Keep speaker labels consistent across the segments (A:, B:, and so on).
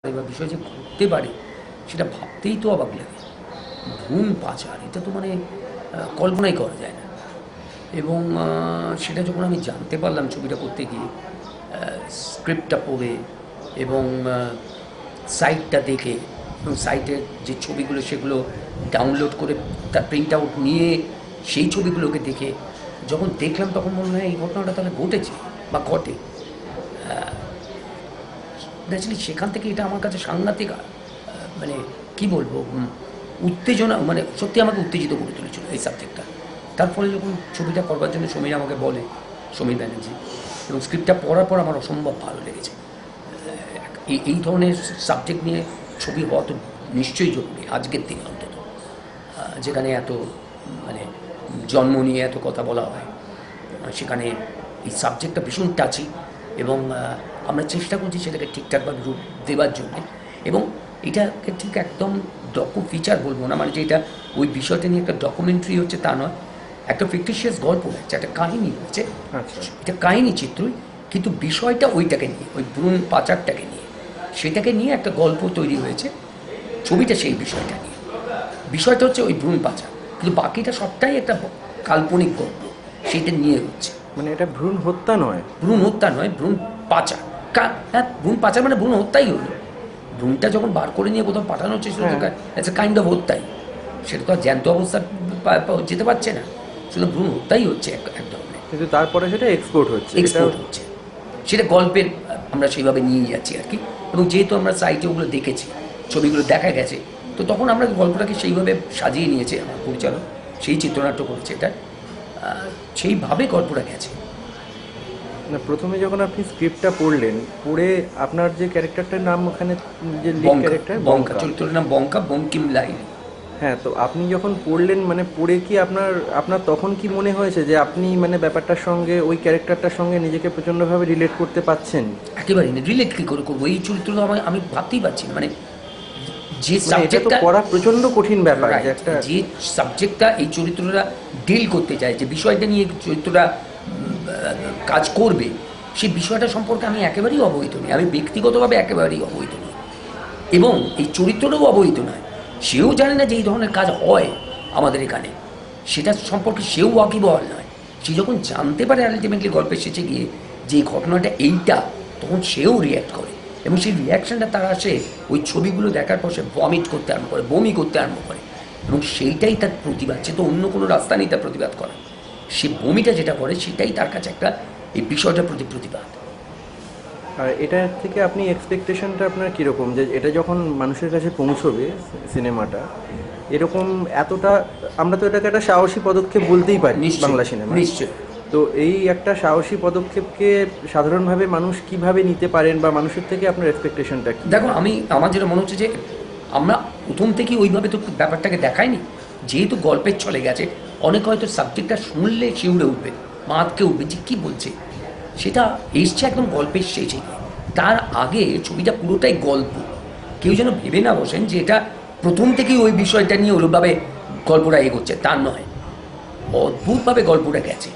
A: বা বিষয় যে ঘটতে পারে সেটা ভাবতেই তো অবাক লাগে। ভ্রূণ পাচার, এটা তো মানে কল্পনাই করা যায় না। এবং সেটা যখন আমি জানতে পারলাম ছবিটা করতে গিয়ে, স্ক্রিপ্টটা পড়ে এবং সাইটটা দেখে এবং সাইটের যে ছবিগুলো সেগুলো ডাউনলোড করে তার প্রিন্ট আউট নিয়ে সেই ছবিগুলোকে দেখে যখন দেখলাম, তখন মনে হয় এই ঘটনাটা তাহলে ঘটেছে বা ঘটে। ন্যাচারালি সেখান থেকে এটা আমার কাছে সাংঘাতিক, মানে কি বলবো, উত্তেজনা, মানে সত্যি আমাকে উত্তেজিত করে তুলেছিল এই সাবজেক্টটা। তার ফলে যখন ছবিটা করবার জন্য সমীর আমাকে বলে, সমীর ব্যানার্জি, এবং স্ক্রিপ্টটা পড়ার পর আমার অসম্ভব ভালো লেগেছে। এই ধরনের সাবজেক্ট নিয়ে ছবি হওয়া তো নিশ্চয়ই জরুরি আজকের দিনে, অন্তত যেখানে এত মানে জন্ম নিয়ে এত কথা বলা হয়, সেখানে এই সাবজেক্টটা ভীষণ টাচি। এবং আমরা চেষ্টা করছি সেটাকে ঠিকঠাকভাবে রূপ দেওয়ার জন্যে। এবং এটাকে ঠিক একদম ফিচার বলবো না, মানে যে এটা ওই বিষয়টা নিয়ে একটা ডকুমেন্টারি হচ্ছে তা নয়, একটা ফিকটিশিয়াস গল্প হচ্ছে, একটা কাহিনী হচ্ছে। এটা কাহিনী চিত্রই, কিন্তু বিষয়টা ওইটাকে নিয়ে, ওই ভ্রূণ পাচারটাকে নিয়ে, সেটাকে নিয়ে একটা গল্প তৈরি হয়েছে। ছবিটা সেই বিষয়টা নিয়ে, বিষয়টা হচ্ছে ওই ভ্রূণ পাচার, কিন্তু বাকিটা সবটাই একটা কাল্পনিক গল্প, সেইটা নিয়ে হচ্ছে।
B: মানে এটা ভ্রূণ হত্যা নয়,
A: ভ্রূণ হত্যা নয়, ভ্রূণ পাচার। হ্যাঁ, ভ্রূণ পাচার মানে ভ্রূণ হত্যাই হলো। ভ্রূণটা যখন বার করে নিয়ে কোথাও পাঠানো হচ্ছে, সেটা তো কাইন্ড অফ হত্যাই। সেটা তো আর জ্যান্ত অবস্থা যেতে পারছে না, সেটা ভ্রূণ হত্যাই হচ্ছে এক ধরনের।
B: কিন্তু তারপরে সেটা এক্সপোর্ট
A: হচ্ছে সেটা গল্পের আমরা সেইভাবে নিয়ে যাচ্ছি আর কি। এবং যেহেতু আমরা সাইটে ওগুলো দেখেছি, ছবিগুলো দেখা গেছে, তো তখন আমরা গল্পটাকে সেইভাবে সাজিয়ে নিয়েছি। আমার পরিচালক সেই চিত্রনাট্য করেছে, এটা সেইভাবে গল্পটা গেছে।
B: না, প্রথমে যখন আপনি স্ক্রিপ্টটা পড়লেন, পড়ে আপনার যে ক্যারেক্টারটার নাম ওখানে, যে লিড ক্যারেক্টার
A: বঙ্কা, চরিত্রের নাম বঙ্কা, বঙ্কিম লাইলি।
B: হ্যাঁ, তো আপনি যখন পড়লেন, মানে পড়ে কি আপনার তখন কি মনে হয়েছে যে আপনি মানে ব্যাপারটার সঙ্গে, ওই ক্যারেক্টারটার সঙ্গে নিজেকে প্রচণ্ডভাবে রিলেট করতে পাচ্ছেন?
A: একেবারেই না, রিলেট কী করে করবো? এই চরিত্রটা আমি ভাবতেই পারছি না। মানে যে
B: সাবজেক্টটা করা প্রচণ্ড কঠিন ব্যাপার, যে একটা
A: যে সাবজেক্টটা এই চরিত্রটা ডিল করতে চায়, যে বিষয়টা নিয়ে চরিত্রটা কাজ করবে, সেই বিষয়টা সম্পর্কে আমি একেবারেই অবহিত নই। আমি ব্যক্তিগতভাবে একেবারেই অবহিত নই, এবং এই চরিত্রটাও অবহিত নয়। সেও জানে না যে এই ধরনের কাজ হয় আমাদের এখানে, সেটা সম্পর্কে সেও ওয়াকিবহাল নয়। সে যখন জানতে পারে আলটিমেটলি গল্পের শেষে গিয়ে যে এই ঘটনাটা এইটা, তখন সেও রিয়্যাক্ট করে। এবং সেই রিয়াকশানটা তার আসে ওই ছবিগুলো দেখার পর, সে ভমিট করতে আরম্ভ করে, বমি করতে আরম্ভ করে। এবং সেইটাই তার প্রতিবাদ, সে তো অন্য কোনো রাস্তা নেই তার প্রতিবাদ করা। সে বমিটা যেটা করে, সেটাই তার কাছে একটা এই বিষয়টার প্রতি প্রতিবাদ।
B: আর এটা থেকে আপনি এক্সপেকটেশনটা আপনার কীরকম, যে এটা যখন মানুষের কাছে পৌঁছবে সিনেমাটা, এরকম এতটা, আমরা তো এটাকে একটা সাহসী পদক্ষেপ বলতেই পারি বাংলা সিনেমা।
A: নিশ্চয়।
B: তো এই একটা সাহসী পদক্ষেপকে সাধারণভাবে মানুষ কিভাবে নিতে পারেন, বা মানুষের থেকে আপনার এক্সপেকটেশনটা কি?
A: দেখো, আমার যেটা মনে হচ্ছে যে আমরা প্রথম থেকেই ওইভাবে তো ব্যাপারটাকে দেখাইনি। যেহেতু গল্পের চলে গেছে, অনেক হয়তো সাবজেক্টটা শুনলে শিউরে উঠবে, মাতকে উঠবে যে কী বলছে। সেটা এসছে একদম গল্পের শেষে গিয়ে। তার আগে ছবিটা পুরোটাই গল্প। কেউ যেন ভেবে না বসেন যে এটা প্রথম থেকেই ওই বিষয়টা নিয়ে ওরভাবে গল্পটা এগোচ্ছে, তা নয়। অদ্ভুতভাবে গল্পটা গেছে।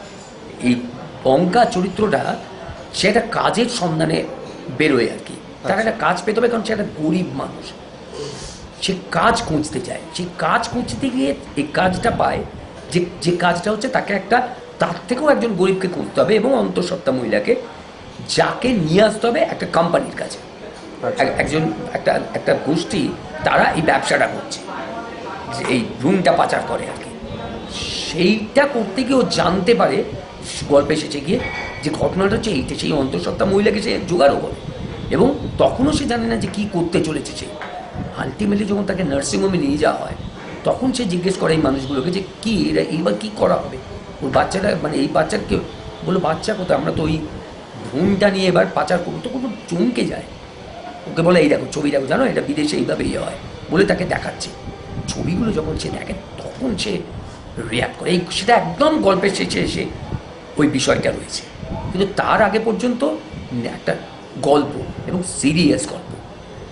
A: এই বঙ্কা চরিত্রটা, সে একটা কাজের সন্ধানে বেরোয় আর কি। তার একটা কাজ পেতে হবে, কারণ সে একটা গরিব মানুষ, সে কাজ খুঁজতে চায়। সেই কাজ খুঁজতে গিয়ে এই কাজটা পায়, যে কাজটা হচ্ছে তাকে একটা, তার থেকেও একজন গরিবকে খুঁজতে হবে, এবং অন্তঃসত্ত্বা মহিলাকে, যাকে নিয়ে আসতে হবে একটা কোম্পানির কাছে। একজন একটা গোষ্ঠী, তারা এই ব্যবসাটা করছে, যে এই ভ্রূণটা পাচার করে আর কি। সেইটা করতে গিয়ে ও জানতে পারে গল্পে এসেছে গিয়ে যে ঘটনাটা হচ্ছে এইটা, সেই অন্তঃসত্ত্বা মহিলাকে সে জোগাড়ও করে। এবং তখনও সে জানে না যে কী করতে চলেছে সে। আলটিমেটলি যখন তাকে নার্সিংহোমে নিয়ে যাওয়া হয়, তখন সে জিজ্ঞেস করে এই মানুষগুলোকে যে কী এরা এইবার কী করা হবে। ওর বাচ্চাটা, মানে এই বাচ্চাকে বললো, বাচ্চা কোথায়, আমরা তো ওই ভ্রূণটা নিয়ে এবার পাচার করবো। তো কোনো চমকে যায়, ওকে বলে এই দেখো ছবি দেখো, জানো এটা বিদেশে এইভাবে ইয়ে হয়, বলে তাকে দেখাচ্ছে। ছবিগুলো যখন সে দেখে, তখন সে রিয়াক্ট করে। সেটা একদম গল্পের শেষে এসে ওই বিষয়টা রয়েছে, কিন্তু তার আগে পর্যন্ত একটা গল্প, এবং সিরিয়াস গল্প।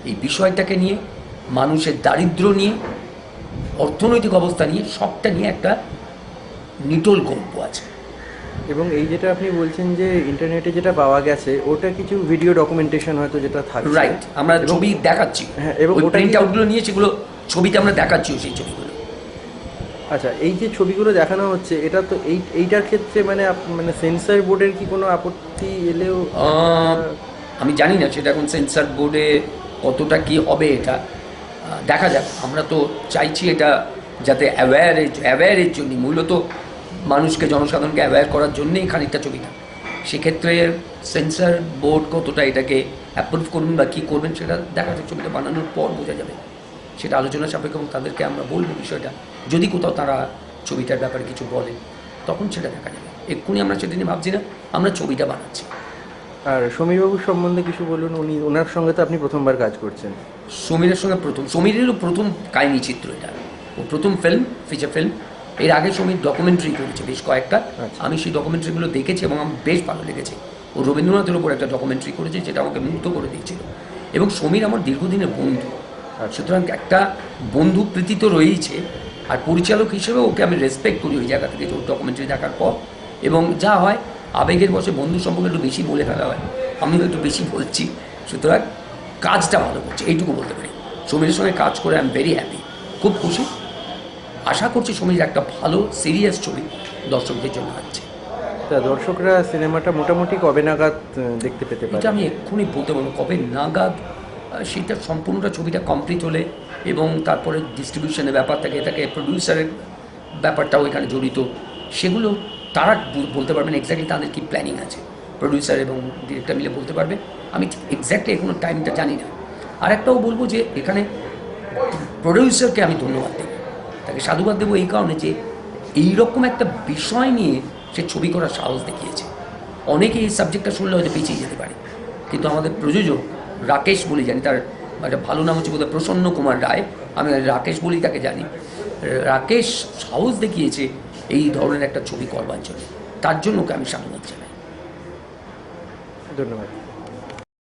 A: এই বিষয়টাকে নিয়ে, মানুষের দারিদ্র্য নিয়ে, অর্থনৈতিক অবস্থা নিয়ে, সবটা নিয়ে একটা নিটোল গল্প আছে।
B: এবং এই যেটা আপনি বলছেন যে ইন্টারনেটে যেটা পাওয়া গেছে ওটা কিছু ভিডিও ডকুমেন্টেশন হয়তো যেটা থাকছে,
A: রাইট, আমরা ছবি দেখাচ্ছি,
B: হ্যাঁ, এবং
A: ওই
B: ওটা
A: প্রিন্ট
B: কি-
A: আউটগুলো নিয়ে সেগুলো ছবিতে আমরা দেখাচ্ছিও সেই ছবিগুলো।
B: আচ্ছা, এই যে ছবিগুলো দেখানো হচ্ছে এটা তো এইটার ক্ষেত্রে মানে মানে সেন্সর বোর্ডের কি কোনো আপত্তি এলেও
A: আমি জানি না সেটা এখন সেন্সর বোর্ডে কতটা কি হবে, এটা দেখা যাক। আমরা তো চাইছি এটা যাতে অ্যাওয়্যারের জন্য, মূলত মানুষকে, জনসাধারণকে অ্যাওয়্যার করার জন্যেই খানিকটা ছবিটা। সেক্ষেত্রে সেন্সর বোর্ড কতটা এটাকে অ্যাপ্রুভ করবেন বা কী করবেন সেটা দেখা যাক, ছবিটা বানানোর পর বোঝা যাবে। সেটা আলোচনা সাপেক্ষ এবং তাদেরকে আমরা বলবো বিষয়টা, যদি কোথাও তারা ছবিটার ব্যাপারে কিছু বলে তখন সেটা দেখা যাবে। এক্ষুনি আমরা সেটা নিয়ে ভাবছি না, আমরা ছবিটা বানাচ্ছি।
B: আর সমীরবাবুর সম্বন্ধে কিছু বলুন, ওনার সঙ্গে তো আপনি প্রথমবার কাজ করছেন।
A: সমীরের সঙ্গে সমীরেরও প্রথম কাহিনী চিত্র এটা, ও প্রথম ফিল্ম, ফিচার ফিল্ম। এর আগে সমীর ডকুমেন্টারি করেছে বেশ কয়েকটা,
B: আচ্ছা।
A: আমি সেই ডকুমেন্টারিগুলো দেখেছি এবং আমার বেশ ভালো লেগেছে। ও রবীন্দ্রনাথের ওপর একটা ডকুমেন্টারি করেছে যেটা আমাকে মুগ্ধ করে দিয়েছিল। এবং সমীর আমার দীর্ঘদিনের বন্ধু, সুতরাং একটা বন্ধু প্রীতি তো রয়েইছে। আর পরিচালক হিসেবে ওকে আমি রেসপেক্ট করি ওই জায়গা থেকে, ওর ডকুমেন্টারি দেখার পর। এবং যা হয়, আবেগের বসে বন্ধু সম্পর্কে একটু বেশি বলে ফেলা হয়, আমিও একটু বেশি বলছি। সুতরাং কাজটা ভালো করছে, এইটুকু বলতে পারি। সমীরের সঙ্গে কাজ করে আই এম ভেরি হ্যাপি, খুব খুশি। আশা করছি সমীর একটা ভালো সিরিয়াস ছবি দর্শকদের জন্য আছে।
B: তা দর্শকরা সিনেমাটা মোটামুটি কবে নাগাদ দেখতে পেতে পারে?
A: এটা আমি এক্ষুনি বলতে পারবো কবে নাগাদ, সেটা সম্পূর্ণটা ছবিটা কমপ্লিট হলে এবং তারপরে ডিস্ট্রিবিউশনের ব্যাপার থাকে, এটাকে প্রডিউসারের ব্যাপারটাও এখানে জড়িত, সেগুলো তারা বলতে পারবেন এক্স্যাক্টলি তাদের কী প্ল্যানিং আছে। প্রডিউসার এবং ডিরেক্টর মিলে বলতে পারবে, আমি ঠিক এক্স্যাক্টলি এখনো টাইমটা জানি না। আর একটাও বলবো যে এখানে প্রডিউসারকে আমি ধন্যবাদ দেব, তাকে সাধুবাদ দেবো এই কারণে যে এইরকম একটা বিষয় নিয়ে সে ছবি করার সাহস দেখিয়েছে। অনেকে এই সাবজেক্টটা শুনলে হয়তো পিছিয়ে যেতে পারে, কিন্তু আমাদের প্রযোজক রাকেশ বলে জানি, তার একটা ভালো নাম হচ্ছে বোধহয় প্রসন্ন কুমার রায়, আমি রাকেশ বলেই তাকে জানি। রাকেশ সাহস দেখিয়েছে এই ধরনের একটা ছবি করবার জন্য, তার জন্য ওকে আমি সাধুবাদ জানাই।
B: ধন্যবাদ।